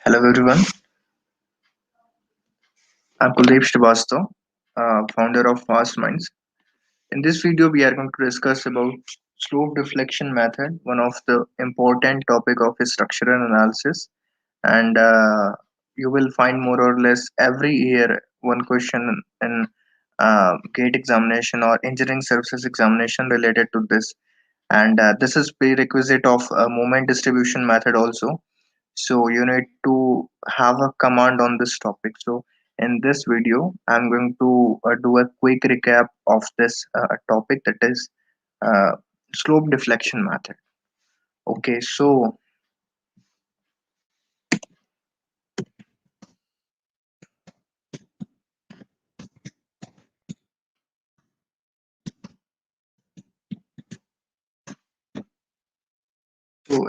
Hello everyone, I'm Kuldeep Srivastav, founder of Fast Minds. In this video, we are going to discuss about slope deflection method, one of the important topic of structural analysis. And you will find more or less every year one question in gate examination or engineering services examination related to this. And this is prerequisite of moment distribution method also, so you need to have a command on this topic. So in this video I'm going to do a quick recap of this topic, that is uh, slope deflection method. Okay, so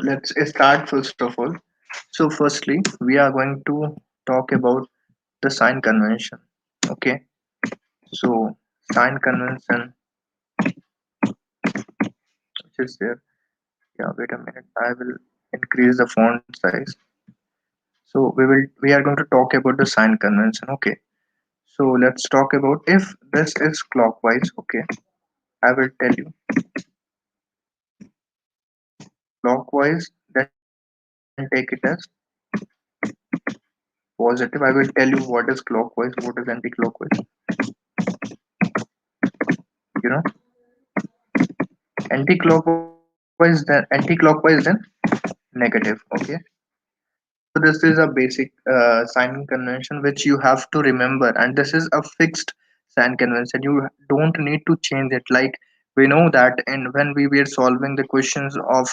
let's start first of all. So firstly we are going to talk about the sign convention. Okay, so sign convention, which is there. Yeah, wait a minute, I will increase the font size. So we are going to talk about the sign convention. Okay, so let's talk about if this is clockwise. Okay, I will tell you clockwise, then take it as positive. I will tell you what is clockwise, what is anti-clockwise. You know, anti-clockwise then negative. Okay, so this is a basic sign convention which you have to remember, and this is a fixed sign convention. You don't need to change it. Like we know that, and when we were solving the questions of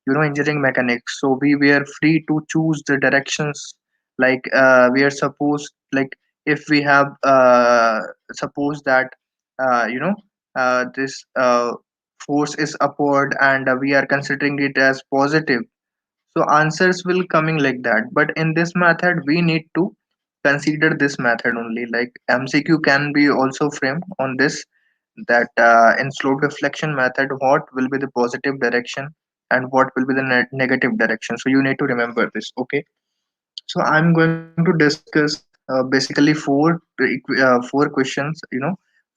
engineering mechanics, so we were free to choose the directions. Like we are supposed, like if we have suppose that this force is upward, and we are considering it as positive, so answers will coming like that. But in this method we need to consider this method only. Like MCQ can be also framed on this, that in slope deflection method what will be the positive direction and what will be the negative direction. So you need to remember this. Okay, so I'm going to discuss basically four questions,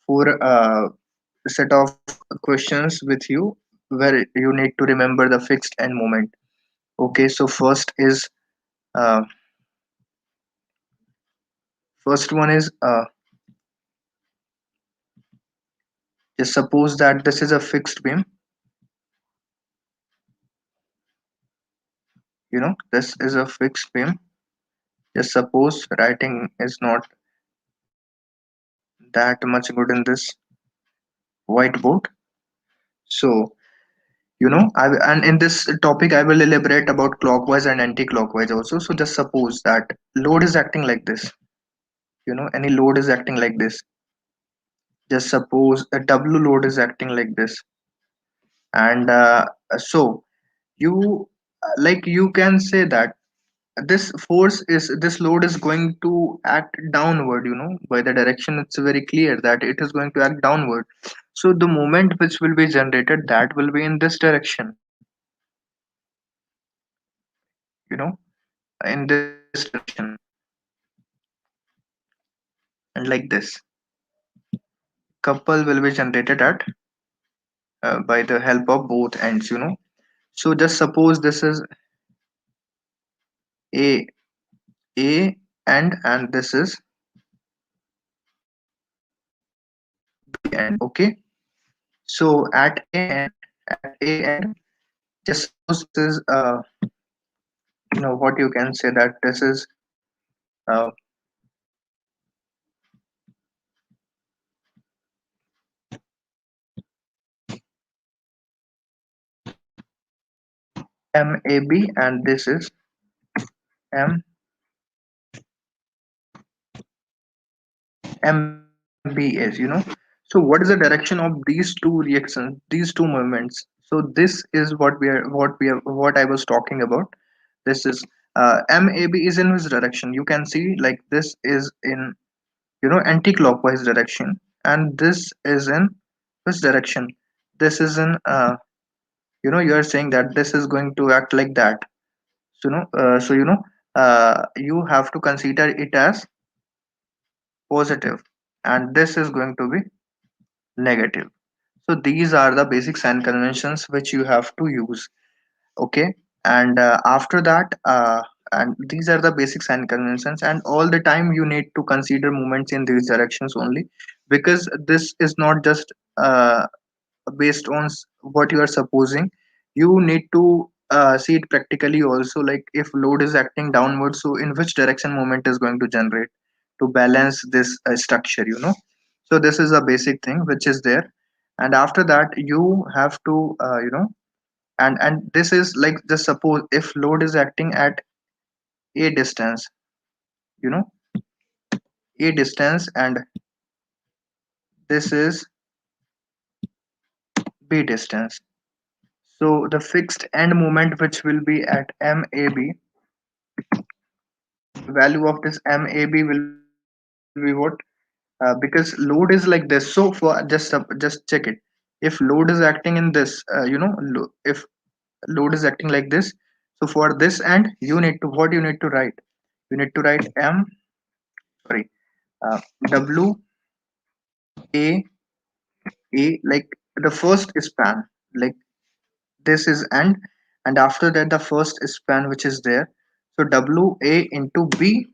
four set of questions with you, where you need to remember the fixed and moment. Okay, so uh, first one is just suppose that this is a fixed beam. This is a fixed beam. Just suppose writing is not that much good in this whiteboard. So and in this topic I will elaborate about clockwise and anti-clockwise also. So just suppose that load is acting like this. Any load is acting like this. Just suppose a W load is acting like this, and so you like you can say that this load is going to act downward. By the direction it's very clear that it is going to act downward. So the moment which will be generated, that will be in this direction, you know in this direction, and like this couple will be generated at by the help of both ends. So just suppose this is a and this is b end. Okay, so at a end, just suppose this is what you can say, that this is uh, MAB and this is MBS. So what is the direction of these two reactions, these two movements? So this is what I was talking about. This is MAB is in which direction? You can see like this is in anti-clockwise direction, and this is in which direction? This is in you are saying that this is going to act like that. So you have to consider it as positive, and this is going to be negative. So these are the basic sign conventions which you have to use. Okay, and after that, and these are the basic sign conventions, and all the time you need to consider movements in these directions only, because this is not just based on what you are supposing. You need to see it practically also, like if load is acting downward, so in which direction movement is going to generate to balance this structure, so this is a basic thing which is there. And after that you have to and this is like, just suppose if load is acting at a distance, you know a distance, and this is b distance. So the fixed end moment which will be at MAB, the value of this MAB will be what? Because load is like this. So for just check it. If load is acting in this, if load is acting like this, so for this end you need to, what you need to write? You need to write sorry, uh, W A like the first span, like this is end, and after that the first span which is there. So WA into B,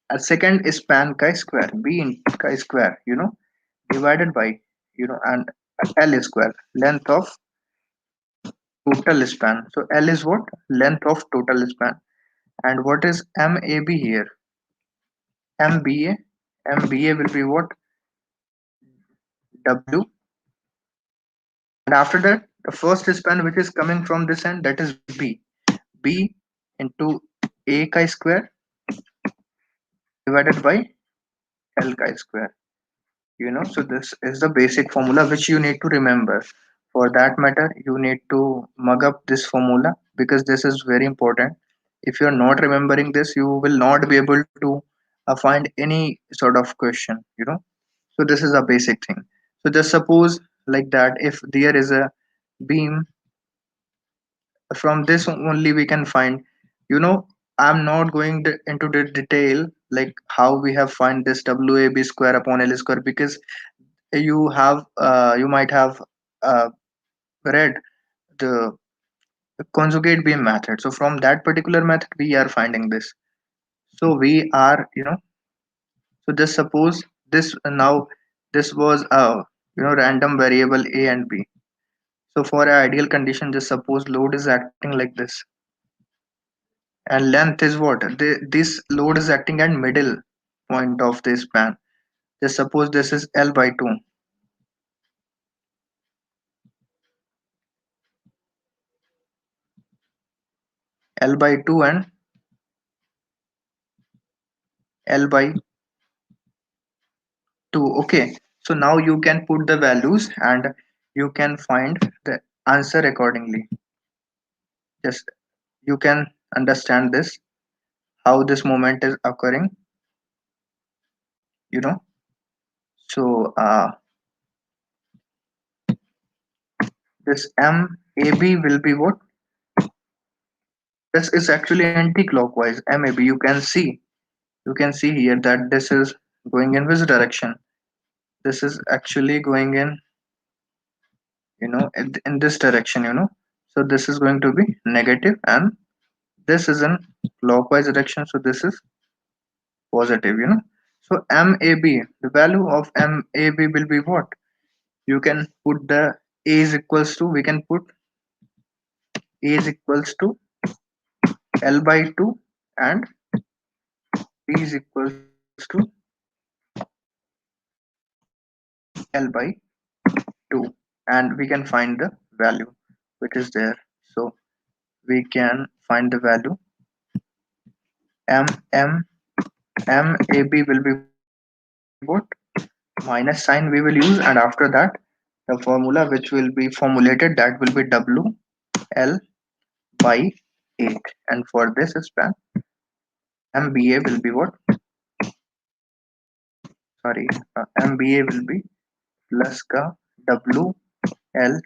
a second span chi square, B in chi square, divided by, and L square, length of total span. So L is what? Length of total span. And what is MAB here? MBA. MBA will be what? W. And after that, the first span which is coming from this end, that is B. B into A chi square divided by L chi square. So this is the basic formula which you need to remember. For that matter, you need to mug up this formula, because this is very important. If you're not remembering this, you will not be able to find any sort of question, so this is a basic thing. So just suppose like that, if there is a beam, from this only we can find, you know I'm not going into the detail like how we have find this WAB square upon L square, because you might have uh, read the conjugate beam method. So from that particular method we are finding this. So we are, so just suppose this now, this was a, random variable A and B. So for an ideal condition, just suppose load is acting like this, and length is what? This load is acting at middle point of this span. Just suppose this is L by 2, L by 2 and L by 2. Okay, so now you can put the values and you can find the answer accordingly. Just you can understand this, how this moment is occurring, you know. So this MAB will be what? This is actually anti-clockwise. MAB, you can see here that this is going in which direction? This is actually going in, in this direction, so this is going to be negative, and this is in clockwise direction, so this is positive, so MAB, the value of MAB will be what? You can put the A is equals to, we can put A is equals to L by 2, and B is equals to L by 2, and we can find the value which is there. So we can find the value. M M M A B will be what? Minus sign we will use, and after that the formula which will be formulated, that will be W L by 8, and for this span MBA will be what? Sorry, MBA will be plus ka W L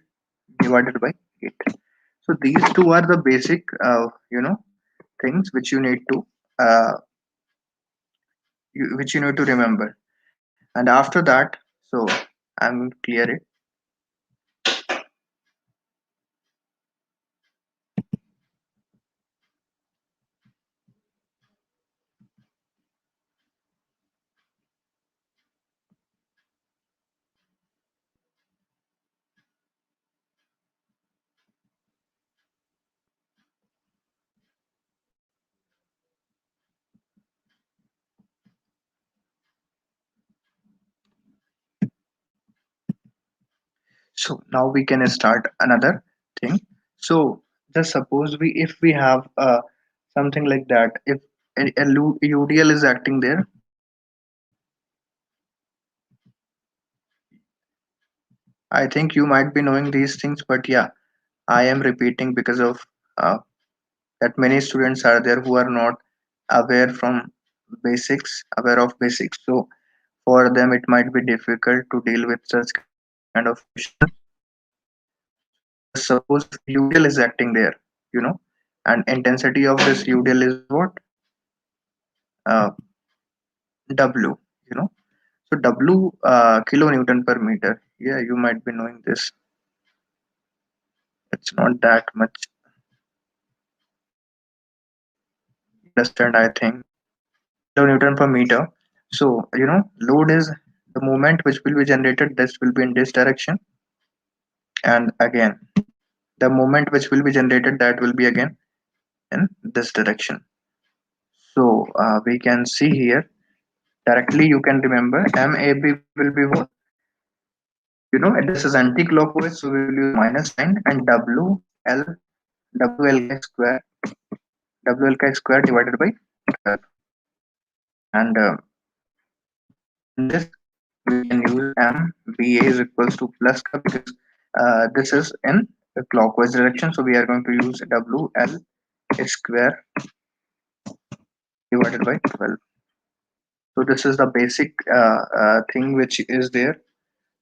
divided by 8. So these two are the basic, things which you need to uh, which you need to remember. And after that, so I'm going to clear it. So now we can start another thing. So just suppose we if we have something like that, if UDL is acting there, I think you might be knowing these things, but yeah, I am repeating because of that many students are there who are not aware of basics. So for them, it might be difficult to deal with such kind of questions. So just suppose if UDL is acting there, you know, and intensity of this UDL is what? Uh, W, you know. So W kilonewton per meter. Yeah, you might be knowing this. It's not that much. You understand, I think. Kilonewton per meter. So, you know, load is the moment which will be generated. This will be in this direction. And again, the moment which will be generated, that will be again in this direction. So we can see here directly. You can remember MAB will be what? You know, this is anti-clockwise, so we will use minus sign, and WL square square divided by 12. And in this we can use MBA is equals to plus ka because this is in the clockwise direction, so we are going to use WL square divided by 12. So this is the basic thing which is there.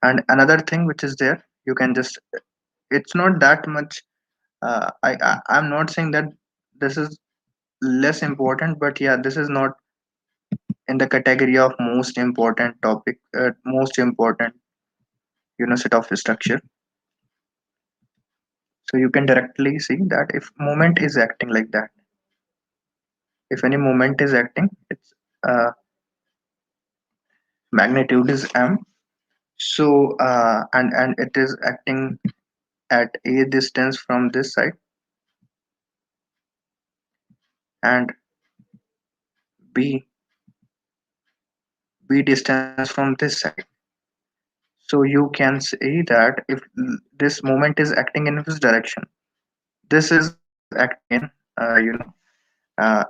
And another thing which is there, you can just, it's not that much. I'm not saying that this is less important, but yeah, this is not in the category of most important topic, most important, you know, set of structure. So you can directly see that if moment is acting like that, if any moment is acting, its magnitude is m. So and it is acting at a distance from this side and b distance from this side. So you can say that if this moment is acting in this direction, this is acting in uh,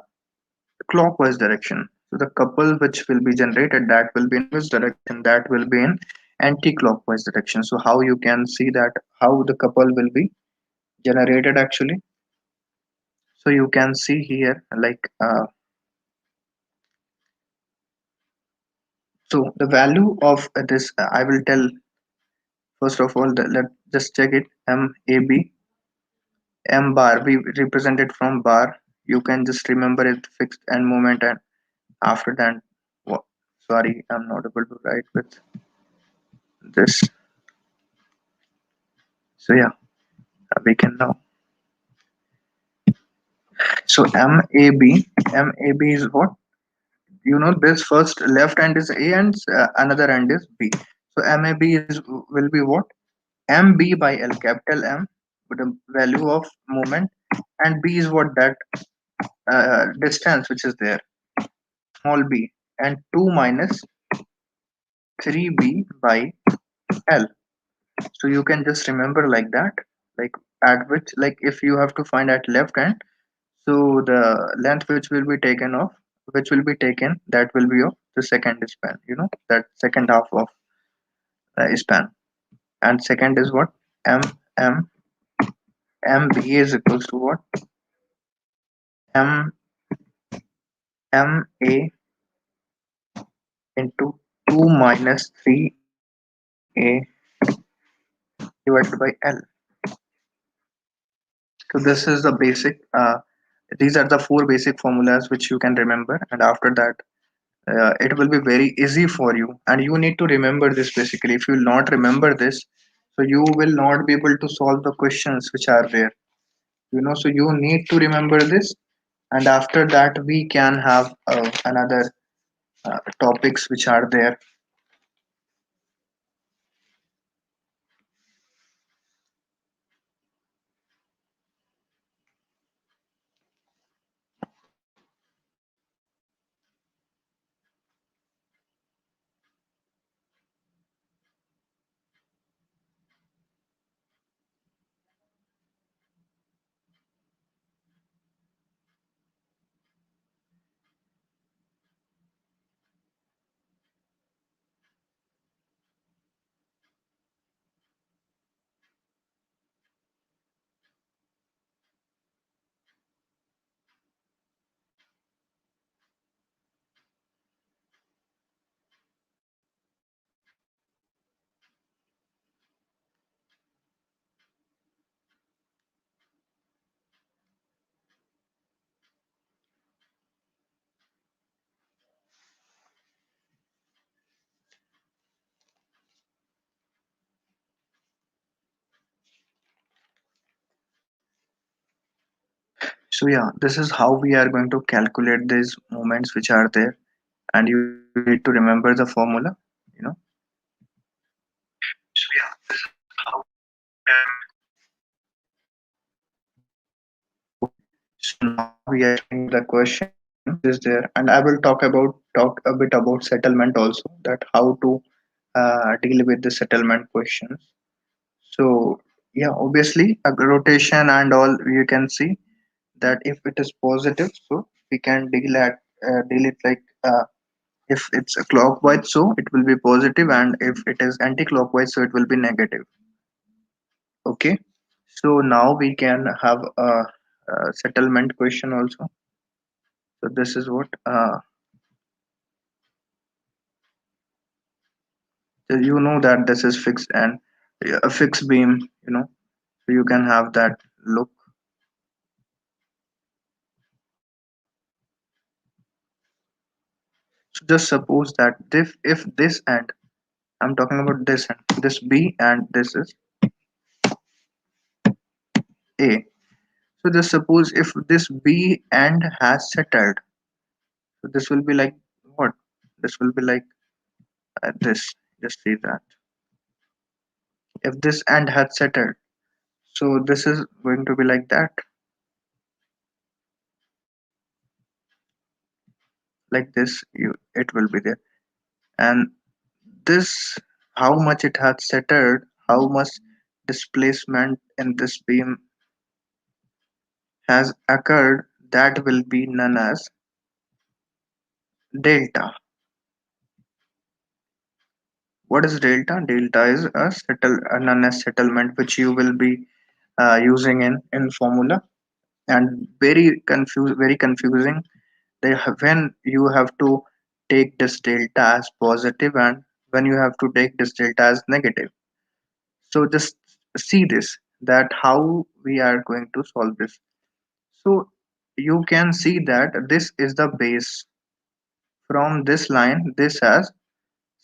clockwise direction. So the couple which will be generated, that will be in which direction? That will be in anti-clockwise direction. So how you can see that how the couple will be generated actually? So you can see here like so the value of this I will tell first of all that let just check it. M bar we represent it from bar. You can just remember it fixed end moment, and after that, sorry, I'm not able to write with this. So yeah, we can now. So MAB is what? You know, this first left hand is A and another hand is B. So MAB is will be what? MB by L, capital M, with the value of moment, and B is what? That distance which is there, small b, and 2 minus 3b by L. So you can just remember like that, like at which, like if you have to find at left hand, so the length which will be taken off, which will be taken, that will be of the second span, you know, that second half of span. And second is what? M M MB is equals to what? M MA into 2 minus 3A divided by L. So this is the basic These are the four basic formulas which you can remember, and after that, it will be very easy for you. And you need to remember this basically. If you will not remember this, so you will not be able to solve the questions which are there. So you need to remember this, and after that, we can have another topics which are there. So yeah, this is how we are going to calculate these moments which are there, and you need to remember the formula. You know. So yeah, this is how we are going to. Okay. So now we are coming to the question which is there, and I will talk a bit about settlement also. That how to deal with the settlement questions. So yeah, obviously a rotation and all you can see that if it is positive, so we can deal it like if it's a clockwise, so it will be positive, and if it is anti-clockwise, so it will be negative. Okay, so now we can have a settlement question also. So this is what so you know that this is fixed and a fixed beam, so you can have that look. So just suppose that if this end, I'm talking about this end, this B and this is A. So just suppose if this B end has settled, so this will be like what? This will be like this. Just see that. If this end had settled, so this is going to be like that, like this. It will be there, and this how much it has settled, how much displacement in this beam has occurred. That will be known as delta. What is delta? Delta is a known as settlement, which you will be using in formula, and very confusing. When you have to take this delta as positive and when you have to take this delta as negative. So just see this, that how we are going to solve this. So you can see that this is the base. From this line, this has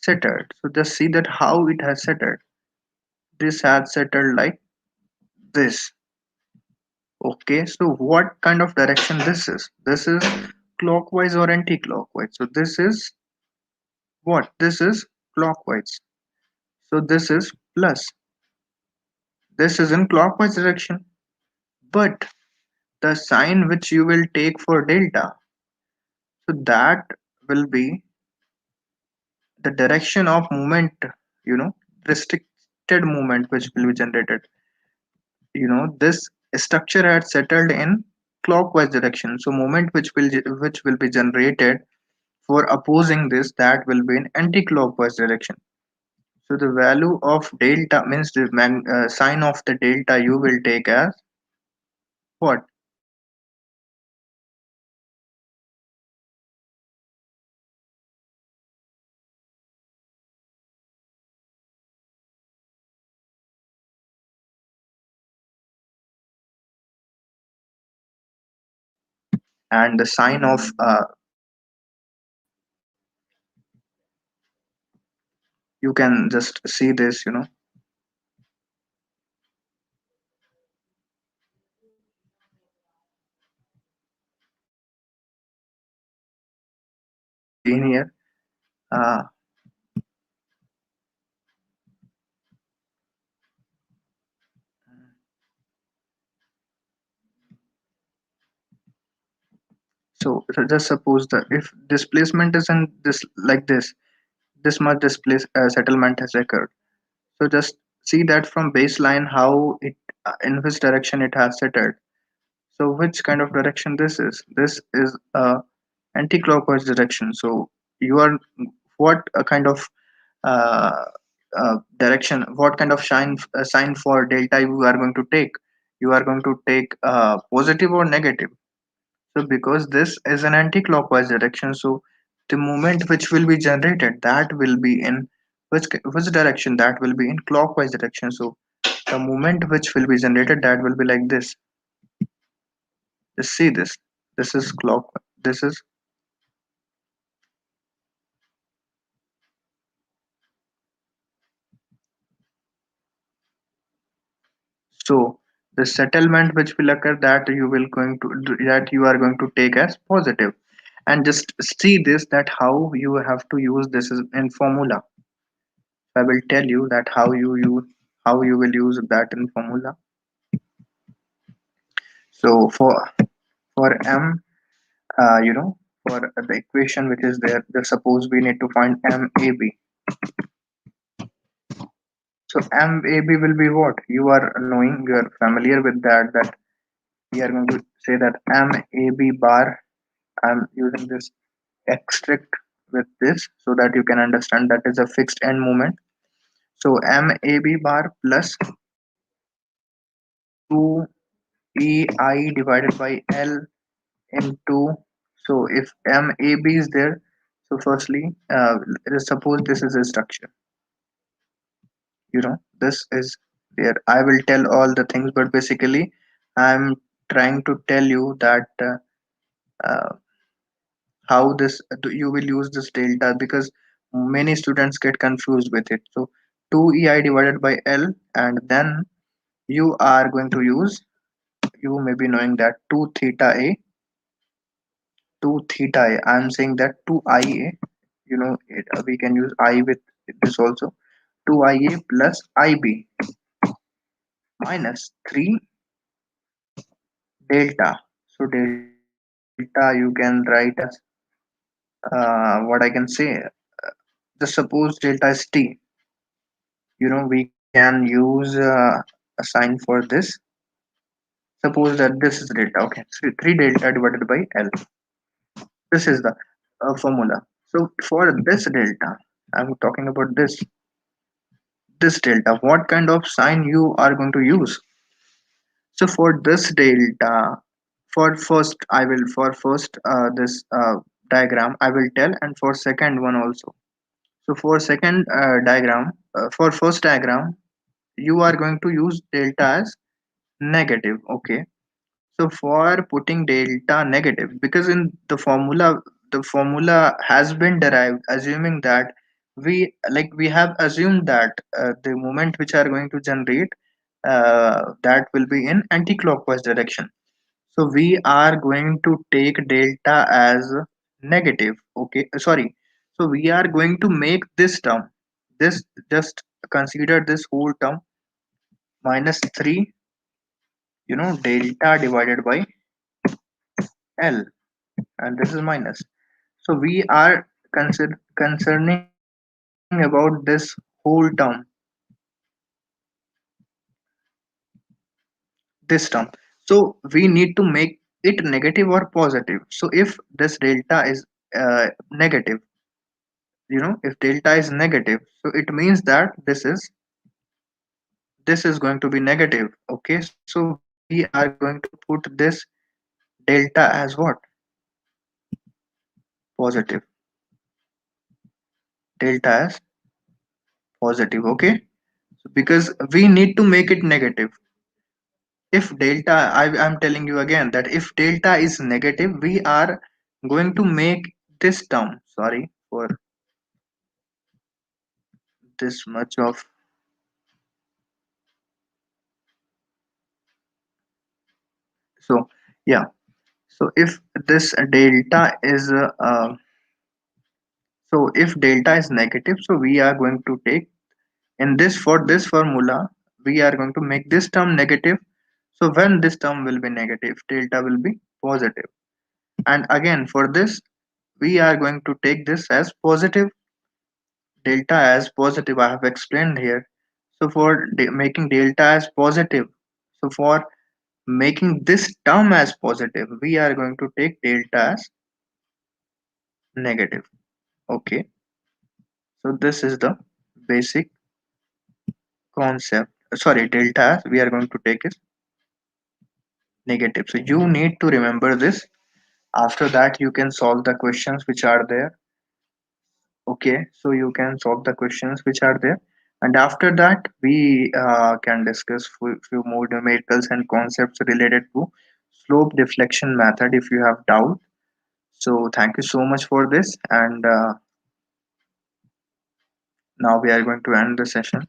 settled. So just see that how it has settled. This has settled like this. Okay, so what kind of direction this is? This is clockwise or anti-clockwise. So this is what? This is clockwise. So this is plus. This is in clockwise direction. But the sign which you will take for delta, so that will be the direction of movement, you know, restricted movement which will be generated. This structure had settled in clockwise direction. So movement which will be generated for opposing this, that will be in anti-clockwise direction. So the value of delta means the sign of the delta you will take as what? and the sign of you can just see this, seen here. uh, so just suppose that if displacement is in this like this much displace settlement has occurred. So just see that from baseline how it in which direction it has settled. So which kind of direction this is? This is anti-clockwise direction. So you are what a kind of uh, direction, what kind of sign for delta you are going to take? You are going to take positive or negative. So because this is an anti-clockwise direction, so the moment which will be generated, that will be in which direction? That will be in clockwise direction. So the moment which will be generated, that will be like this. Just see this. This is clockwise. This is so the settlement which will occur, that you are going to take as positive. And just see this, that how you have to use this is in formula. I will tell you that how you will use that in formula. So for m, for the equation which is there, just suppose we need to find MAB. So MAB will be what? You are knowing, you are familiar with that we are going to say that MAB bar. I'm using this extract with this so that you can understand that is a fixed end moment. So MAB bar plus 2EI divided by L into, so if MAB is there, so firstly, let us suppose this is a structure, this is there. I will tell all the things, but basically, I'm trying to tell you that how you will use this delta, because many students get confused with it. So 2EI divided by L, and then you are going to use, you may be knowing that 2 theta A, 2 theta A. I'm saying that 2IA, we can use I with this also. 2IA plus IB minus 3 delta. So delta you can write as what I can say. Just suppose delta is T. We can use a sign for this. Suppose that this is delta. Okay, so 3 delta divided by L. This is the formula. So for this delta, I'm talking about this delta. What kind of sign you are going to use? So for this delta, for first this diagram I will tell, and for second one also. So for second for first diagram, you are going to use delta as negative. Okay. So for putting delta negative, because in the formula has been derived assuming that we have assumed that the moment which are going to generate, that will be in anti-clockwise direction. So we are going to take delta as negative. Okay, sorry. So we are going to make this term, this just consider this whole term minus 3, delta divided by L, and this is minus. So we are concerning about this whole term, this term. So we need to make it negative or positive. So if this delta is negative, if delta is negative, so it means that this is going to be negative. Okay, so we are going to put this delta as what? Positive. Delta as positive. Okay, so because we need to make it negative. if delta, I'm telling you again that if delta is negative, we are going to make this term, sorry for this much of, so yeah, so if this delta is so if delta is negative, so we are going to take in this, for this formula we are going to make this term negative. So when this term will be negative, delta will be positive. And again for this, we are going to take this as positive, delta as positive. I have explained here. So for making delta as positive, so for making this term as positive, we are going to take delta as negative. Okay, so this is the basic concept. Sorry, delta we are going to take is negative. So you need to remember this. After that, you can solve the questions which are there. Okay, so you can solve the questions which are there. And after that, we can discuss few more numericals and concepts related to slope deflection method if you have doubt. So thank you so much for this. And now we are going to end the session.